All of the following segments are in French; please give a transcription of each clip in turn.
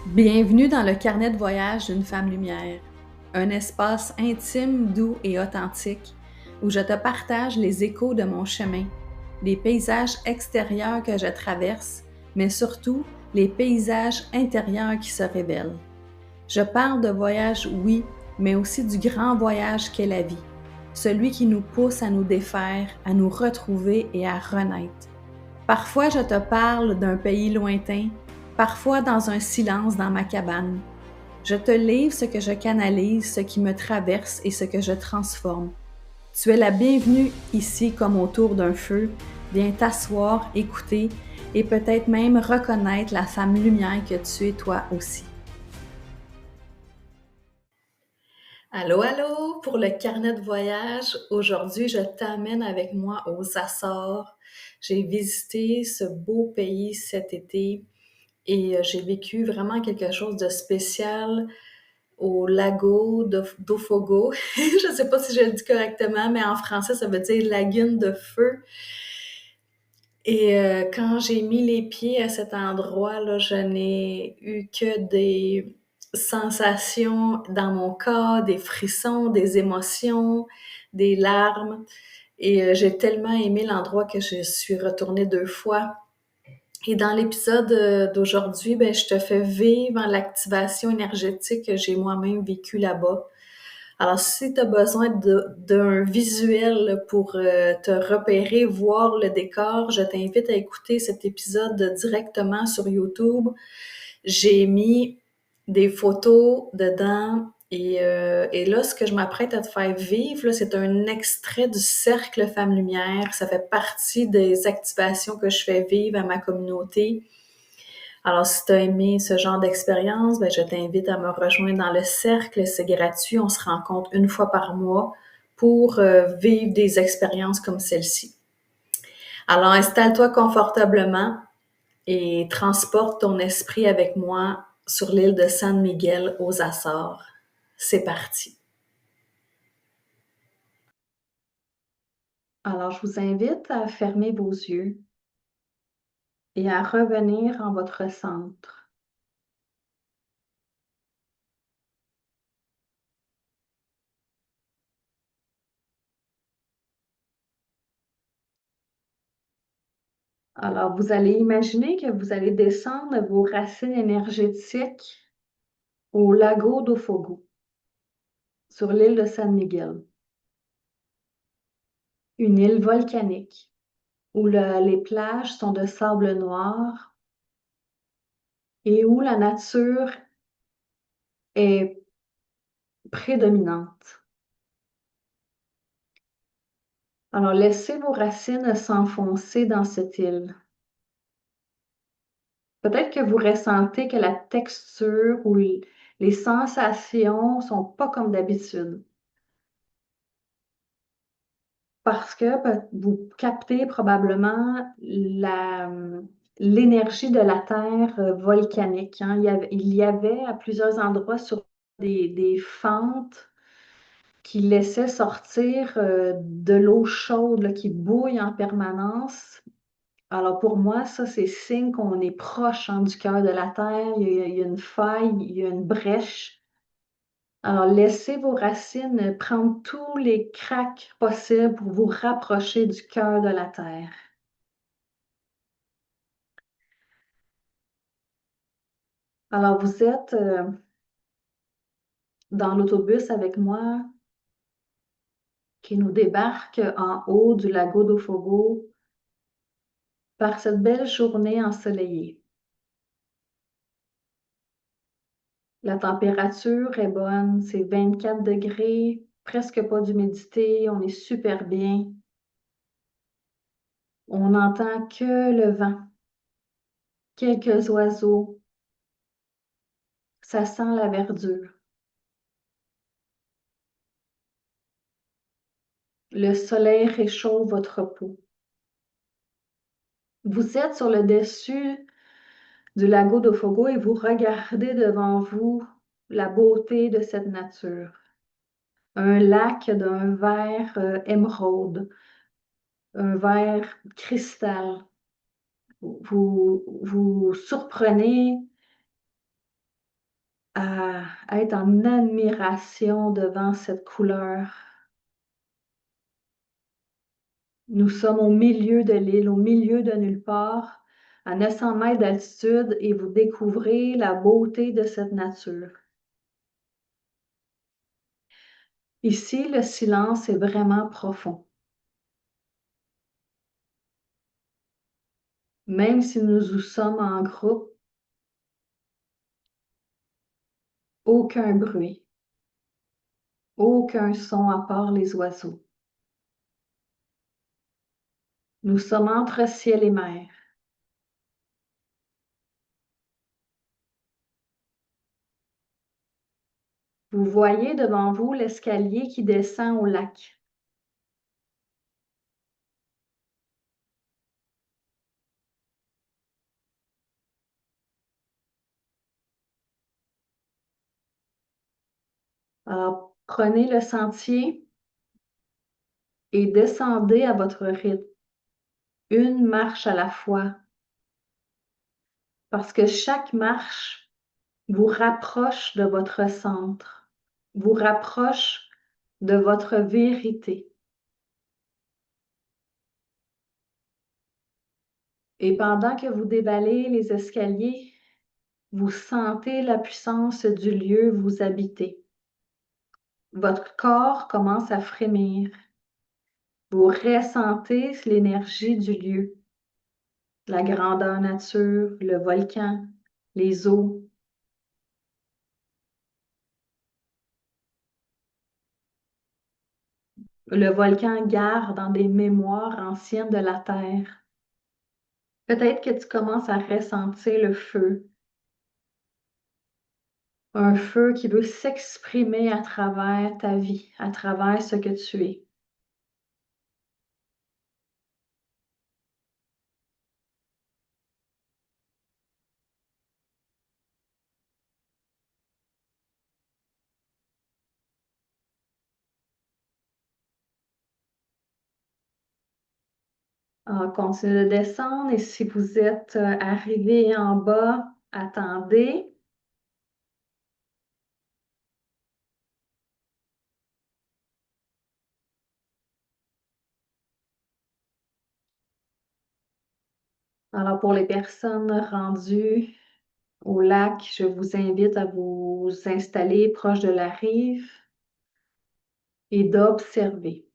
Bienvenue dans le carnet de voyage d'une femme lumière, un espace intime, doux et authentique où je te partage les échos de mon chemin, les paysages extérieurs que je traverse, mais surtout les paysages intérieurs qui se révèlent. Je parle de voyage, oui, mais aussi du grand voyage qu'est la vie, celui qui nous pousse à nous défaire, à nous retrouver et à renaître. Parfois, je te parle d'un pays lointain, parfois dans un silence dans ma cabane. Je te livre ce que je canalise, ce qui me traverse et ce que je transforme. Tu es la bienvenue ici comme autour d'un feu. Viens t'asseoir, écouter et peut-être même reconnaître la femme lumière que tu es toi aussi. Allô, allô, pour le carnet de voyage. Aujourd'hui, je t'amène avec moi aux Açores. J'ai visité ce beau pays cet été et j'ai vécu vraiment quelque chose de spécial au lago d'Ofogo. Je ne sais pas si je le dis correctement, mais en français, ça veut dire lagune de feu. Et quand j'ai mis les pieds à cet endroit-là, je n'ai eu que des sensations dans mon corps, des frissons, des émotions, des larmes. Et j'ai tellement aimé l'endroit que je suis retournée 2 fois. Et dans l'épisode d'aujourd'hui, ben, je te fais vivre l'activation énergétique que j'ai moi-même vécue là-bas. Alors, si tu as besoin d'un visuel pour te repérer, voir le décor, je t'invite à écouter cet épisode directement sur YouTube. J'ai mis des photos dedans et là, ce que je m'apprête à te faire vivre, là, c'est un extrait du Cercle Femmes Lumière. Ça fait partie des activations que je fais vivre à ma communauté. Alors, si tu as aimé ce genre d'expérience, ben, je t'invite à me rejoindre dans le cercle. C'est gratuit. On se rencontre une fois par mois pour vivre des expériences comme celle-ci. Alors, installe-toi confortablement et transporte ton esprit avec moi sur l'île de San Miguel aux Açores. C'est parti. Alors, je vous invite à fermer vos yeux et à revenir en votre centre. Alors, vous allez imaginer que vous allez descendre vos racines énergétiques au lago d'Ofogo, sur l'île de San Miguel, une île volcanique où les plages sont de sable noir et où la nature est prédominante. Alors, laissez vos racines s'enfoncer dans cette île. Peut-être que vous ressentez que la texture ou les sensations sont pas comme d'habitude. Parce que vous captez probablement l'énergie de la terre volcanique, hein. Il y avait à plusieurs endroits sur des fentes qui laissaient sortir de l'eau chaude là, qui bouille en permanence. Alors pour moi, ça, c'est signe qu'on est proche, hein, du cœur de la terre. Il y a une faille, il y a une brèche. Alors, laissez vos racines prendre tous les cracks possibles pour vous rapprocher du cœur de la terre. Alors, vous êtes dans l'autobus avec moi qui nous débarque en haut du lago d'Ofogo par cette belle journée ensoleillée. La température est bonne, c'est 24 degrés, presque pas d'humidité, on est super bien. On n'entend que le vent, quelques oiseaux. Ça sent la verdure. Le soleil réchauffe votre peau. Vous êtes sur le dessus du lago d'Ofogo et vous regardez devant vous la beauté de cette nature. Un lac d'un vert émeraude, un vert cristal. Vous surprenez à être en admiration devant cette couleur. Nous sommes au milieu de l'île, au milieu de nulle part, à 900 mètres d'altitude et vous découvrez la beauté de cette nature. Ici, le silence est vraiment profond. Même si nous sommes en groupe, aucun bruit, aucun son à part les oiseaux. Nous sommes entre ciel et mer. Vous voyez devant vous l'escalier qui descend au lac. Alors, prenez le sentier et descendez à votre rythme, une marche à la fois, parce que chaque marche vous rapproche de votre centre, vous rapproche de votre vérité. Et pendant que vous déballez les escaliers, vous sentez la puissance du lieu où vous habitez. Votre corps commence à frémir. Vous ressentez l'énergie du lieu, la grandeur nature, le volcan, les eaux. Le volcan garde dans des mémoires anciennes de la Terre. Peut-être que tu commences à ressentir le feu, un feu qui veut s'exprimer à travers ta vie, à travers ce que tu es. Alors, continuez de descendre et si vous êtes arrivé en bas, attendez. Alors, pour les personnes rendues au lac, je vous invite à vous installer proche de la rive et d'observer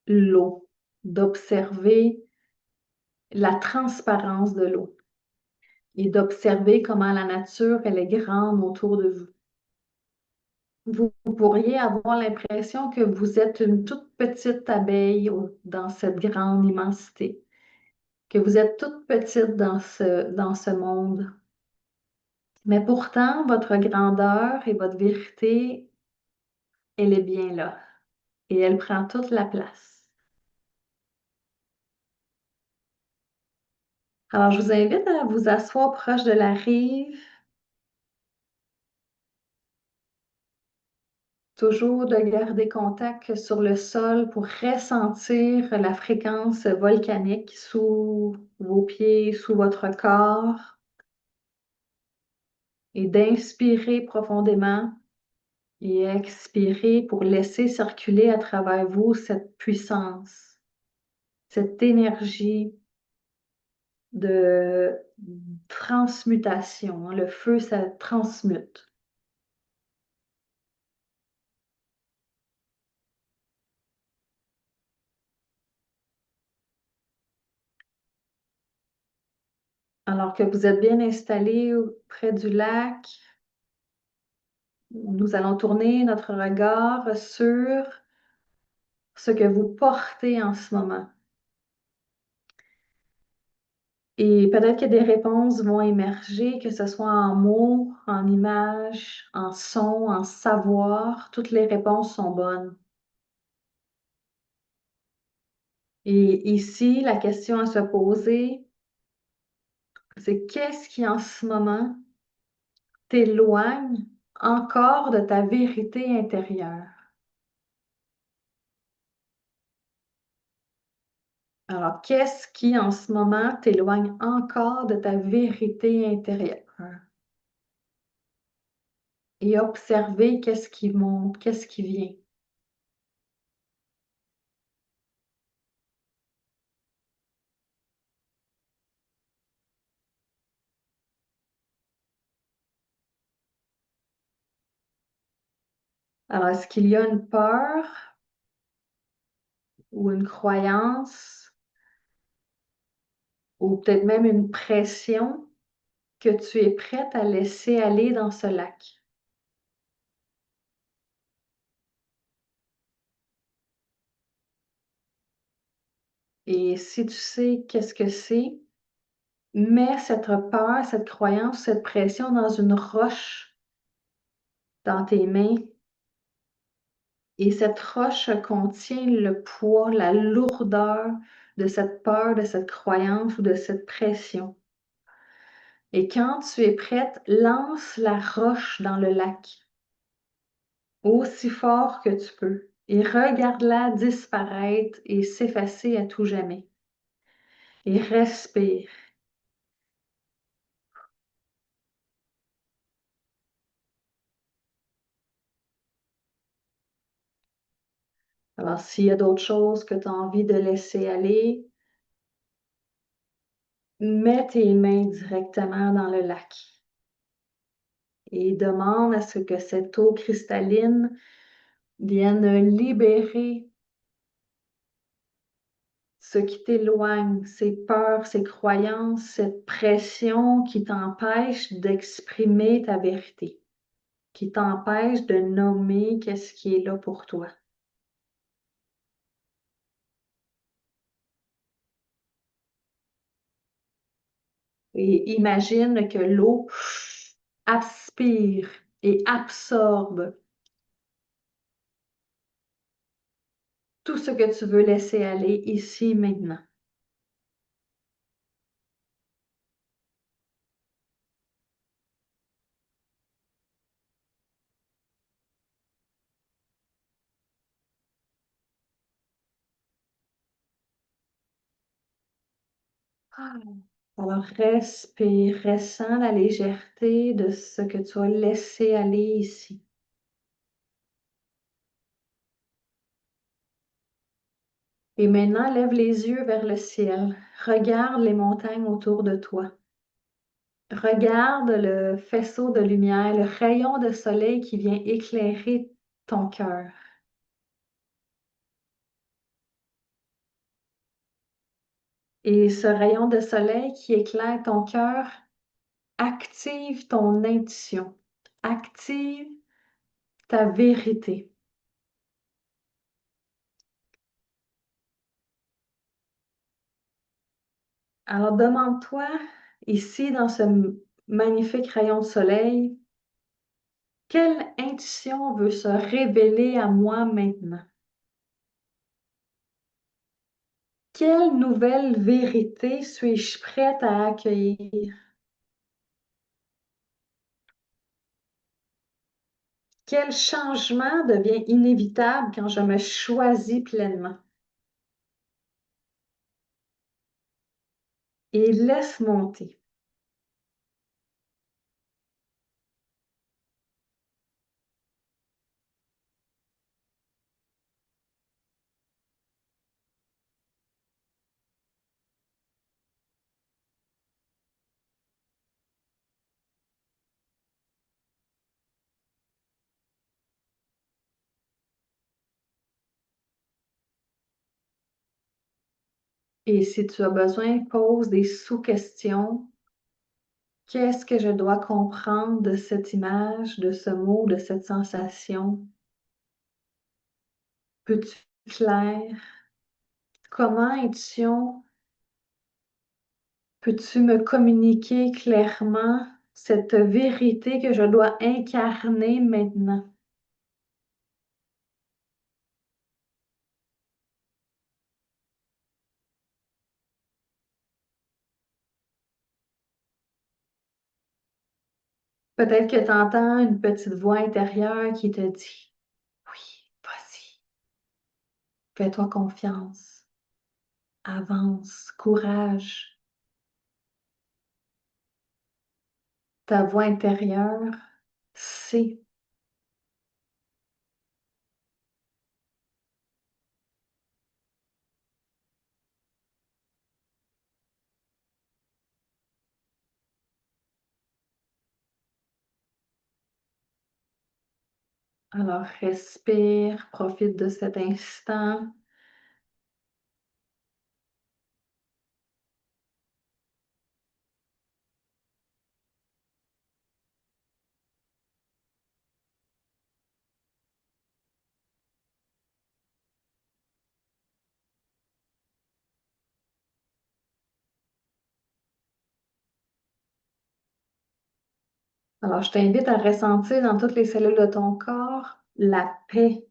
l'eau, d'observer la transparence de l'eau et d'observer comment la nature, elle est grande autour de vous. Vous pourriez avoir l'impression que vous êtes une toute petite abeille dans cette grande immensité, que vous êtes toute petite dans ce monde. Mais pourtant, votre grandeur et votre vérité, elle est bien là et elle prend toute la place. Alors, je vous invite à vous asseoir proche de la rive, toujours de garder contact sur le sol pour ressentir la fréquence volcanique sous vos pieds, sous votre corps et d'inspirer profondément et expirer pour laisser circuler à travers vous cette puissance, cette énergie de transmutation, hein. Le feu, ça transmute. Alors que vous êtes bien installé près du lac, nous allons tourner notre regard sur ce que vous portez en ce moment. Et peut-être que des réponses vont émerger, que ce soit en mots, en images, en sons, en savoir. Toutes les réponses sont bonnes. Et ici, la question à se poser, c'est qu'est-ce qui en ce moment t'éloigne encore de ta vérité intérieure? Alors, qu'est-ce qui, en ce moment, t'éloigne encore de ta vérité intérieure? Et observer qu'est-ce qui monte, qu'est-ce qui vient. Alors, est-ce qu'il y a une peur ou une croyance ou peut-être même une pression que tu es prête à laisser aller dans ce lac? Et si tu sais qu'est-ce que c'est, mets cette peur, cette croyance, cette pression dans une roche dans tes mains et cette roche contient le poids, la lourdeur de cette peur, de cette croyance ou de cette pression. Et quand tu es prête, lance la roche dans le lac aussi fort que tu peux et regarde-la disparaître et s'effacer à tout jamais. Et respire. Alors, s'il y a d'autres choses que tu as envie de laisser aller, mets tes mains directement dans le lac et demande à ce que cette eau cristalline vienne libérer ce qui t'éloigne, ces peurs, ces croyances, cette pression qui t'empêche d'exprimer ta vérité, qui t'empêche de nommer qu'est-ce qui est là pour toi. Et imagine que l'eau aspire et absorbe tout ce que tu veux laisser aller ici, maintenant. Ah. Alors respire, ressens la légèreté de ce que tu as laissé aller ici. Et maintenant, lève les yeux vers le ciel. Regarde les montagnes autour de toi. Regarde le faisceau de lumière, le rayon de soleil qui vient éclairer ton cœur. Et ce rayon de soleil qui éclaire ton cœur active ton intuition, active ta vérité. Alors demande-toi, ici dans ce magnifique rayon de soleil, quelle intuition veut se révéler à moi maintenant? Quelle nouvelle vérité suis-je prête à accueillir? Quel changement devient inévitable quand je me choisis pleinement? Et laisse monter. Et si tu as besoin, pose des sous-questions. Qu'est-ce que je dois comprendre de cette image, de ce mot, de cette sensation? Peux-tu clair? Comment intuition peux-tu me communiquer clairement cette vérité que je dois incarner maintenant? Peut-être que tu entends une petite voix intérieure qui te dit: «Oui, vas-y, fais-toi confiance». avance, courage. Ta voix intérieure sait. Alors respire, profite de cet instant. Alors je t'invite à ressentir dans toutes les cellules de ton corps la paix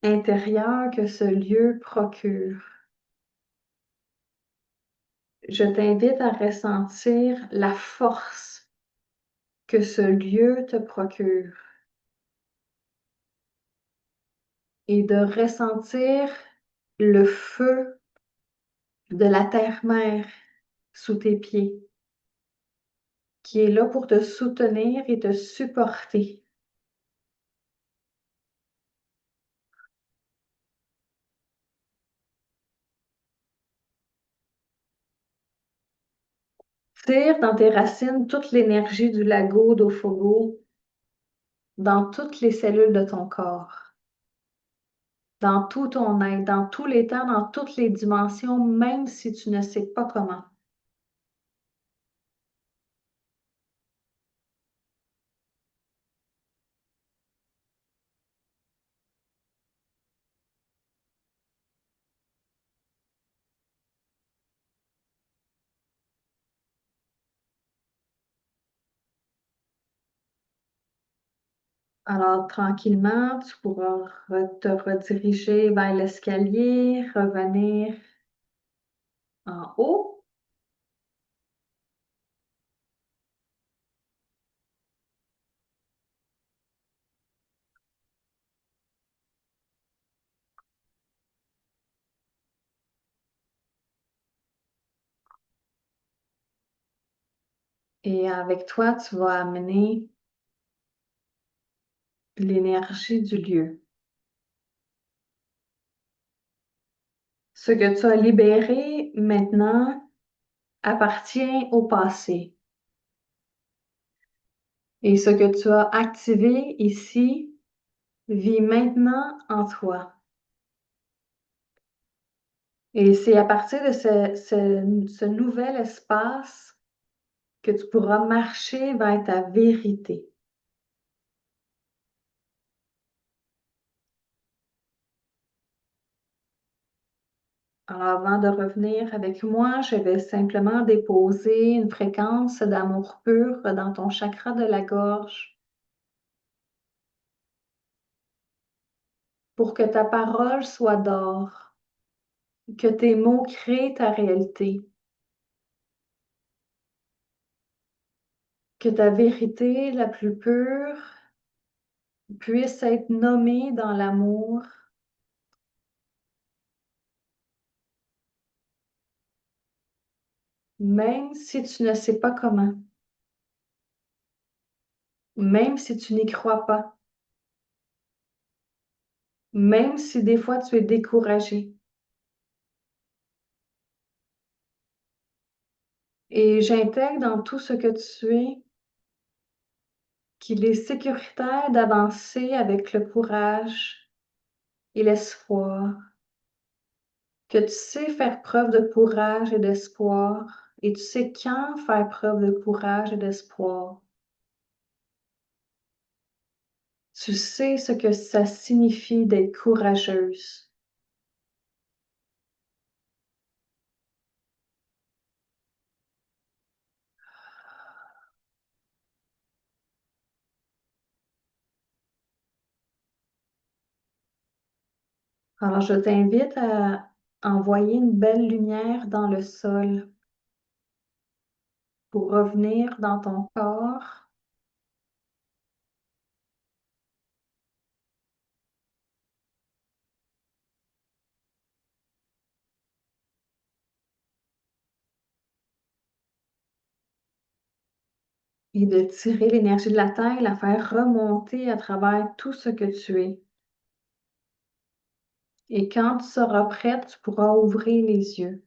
intérieure que ce lieu procure. Je t'invite à ressentir la force que ce lieu te procure et de ressentir le feu de la terre-mère sous tes pieds, qui est là pour te soutenir et te supporter. Tire dans tes racines toute l'énergie du lago d'Ofogo dans toutes les cellules de ton corps, dans tout ton être, dans tous les temps, dans toutes les dimensions, même si tu ne sais pas comment. Alors, tranquillement, tu pourras te rediriger vers l'escalier, revenir en haut et avec toi, tu vas amener l'énergie du lieu. Ce que tu as libéré maintenant appartient au passé. Et ce que tu as activé ici vit maintenant en toi. Et c'est à partir de ce nouvel espace que tu pourras marcher vers ta vérité. Alors, avant de revenir avec moi, je vais simplement déposer une fréquence d'amour pur dans ton chakra de la gorge pour que ta parole soit d'or, que tes mots créent ta réalité, que ta vérité la plus pure puisse être nommée dans l'amour, même si tu ne sais pas comment, même si tu n'y crois pas, même si des fois tu es découragé. Et j'intègre dans tout ce que tu es qu'il est sécuritaire d'avancer avec le courage et l'espoir, que tu sais faire preuve de courage et d'espoir, et tu sais quand faire preuve de courage et d'espoir. Tu sais ce que ça signifie d'être courageuse. Alors, je t'invite à envoyer une belle lumière dans le sol pour revenir dans ton corps et de tirer l'énergie de la Terre, la faire remonter à travers tout ce que tu es. Et quand tu seras prête, tu pourras ouvrir les yeux.